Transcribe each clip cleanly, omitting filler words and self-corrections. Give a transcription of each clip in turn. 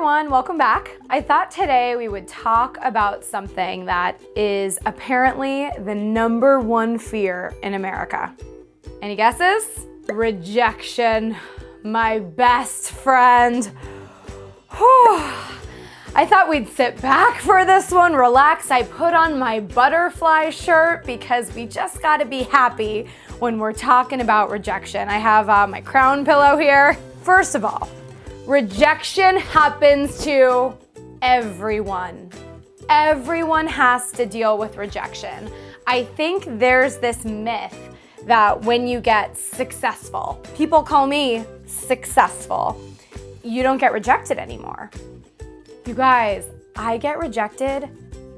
everyone, welcome back. I thought today we would talk about something that is apparently the #1 fear in America. Any guesses? Rejection, my best friend. Whew. I thought we'd sit back for this one, relax. I put on my butterfly shirt because we just gotta be happy when we're talking about rejection. I have my crown pillow here. First of all, rejection happens to everyone. Everyone has to deal with rejection. I think there's this myth that when you get successful, people call me successful, you don't get rejected anymore. You guys, I get rejected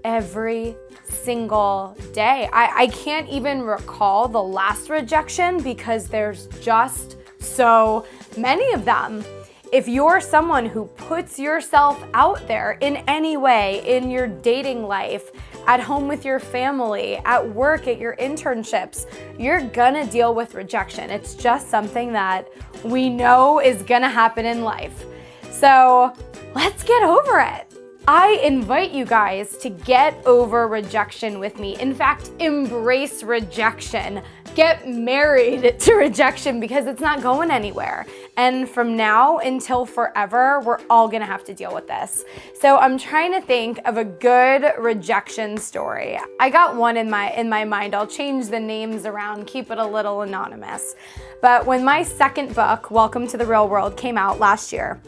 every single day. I can't even recall the last rejection because there's just so many of them. If you're someone who puts yourself out there in any way, in your dating life, at home with your family, at work, at your internships, you're gonna deal with rejection. It's just something that we know is gonna happen in life. So let's get over it. I invite you guys to get over rejection with me. In fact, embrace rejection. Get married to rejection because it's not going anywhere. And from now until forever, we're all gonna have to deal with this. So I'm trying to think of a good rejection story. I got one in my mind. I'll change the names around, keep it a little anonymous. But when my second book, Welcome to the Real World, came out last year,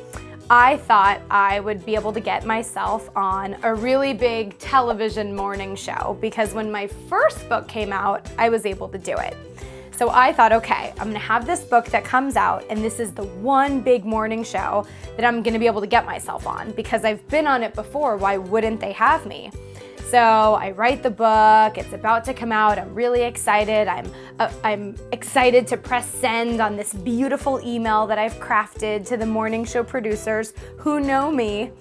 I thought I would be able to get myself on a really big television morning show because when my first book came out, I was able to do it. So I thought, okay, I'm gonna have this book that comes out and this is the one big morning show that I'm gonna be able to get myself on because I've been on it before, why wouldn't they have me? So I write the book, it's about to come out, I'm really excited. I'm excited to press send on this beautiful email that I've crafted to the morning show producers who know me.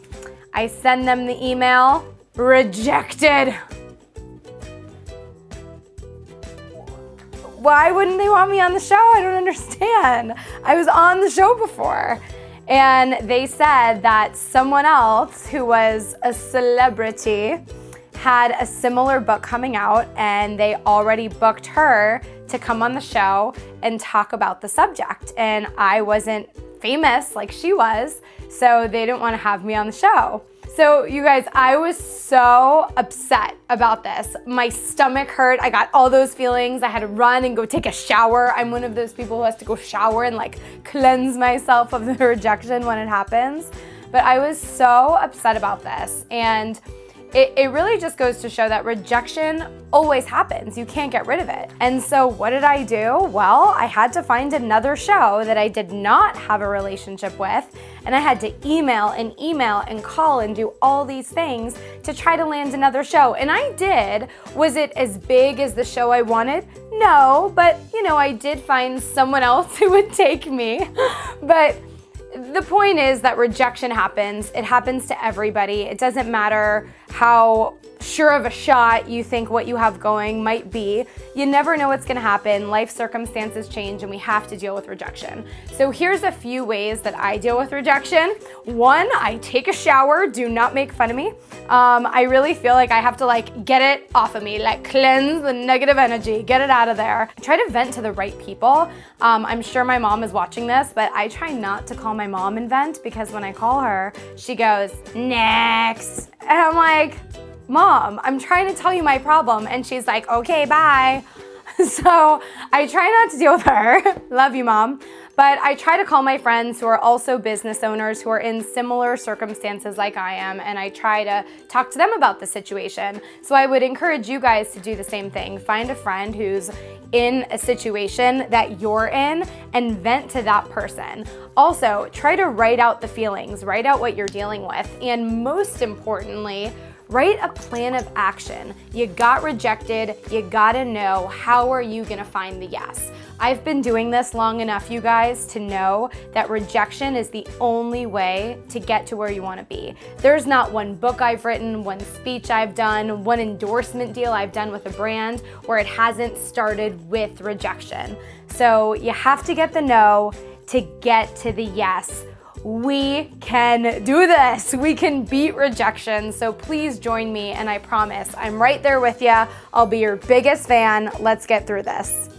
I send them the email, rejected. Why wouldn't they want me on the show? I don't understand. I was on the show before. And they said that someone else who was a celebrity had a similar book coming out and they already booked her to come on the show and talk about the subject. And I wasn't famous like she was, so they didn't want to have me on the show. So you guys, I was so upset about this. My stomach hurt. I got all those feelings. I had to run and go take a shower. I'm one of those people who has to go shower and like cleanse myself of the rejection when it happens. But I was so upset about this. And it really just goes to show that rejection always happens. You can't get rid of it. And so what did I do? Well, I had to find another show that I did not have a relationship with, and I had to email and call and do all these things to try to land another show. And I did. Was it as big as the show I wanted? No, but I did find someone else who would take me. But the point is that rejection happens. It happens to everybody. It doesn't matter how sure of a shot you think what you have going might be. You never know what's gonna happen. Life circumstances change and we have to deal with rejection. So here's a few ways that I deal with rejection. One, I take a shower. Do not make fun of me. I really feel like I have to get it off of me, cleanse the negative energy, get it out of there. I try to vent to the right people. I'm sure my mom is watching this, but I try not to call my mom and vent because when I call her, she goes, next. And I'm like, Mom, I'm trying to tell you my problem. And she's like, okay, bye. So I try not to deal with her. Love you, Mom. But I try to call my friends who are also business owners who are in similar circumstances like I am, and I try to talk to them about the situation. So I would encourage you guys to do the same thing. Find a friend who's in a situation that you're in and vent to that person. Also, try to write out the feelings, write out what you're dealing with, and most importantly, write a plan of action. You got rejected, you gotta know how are you gonna find the yes. I've been doing this long enough, you guys, to know that rejection is the only way to get to where you wanna be. There's not one book I've written, one speech I've done, one endorsement deal I've done with a brand where it hasn't started with rejection. So you have to get the no to get to the yes. We can do this. We can beat rejection. So please join me, and I promise I'm right there with you. I'll be your biggest fan. Let's get through this.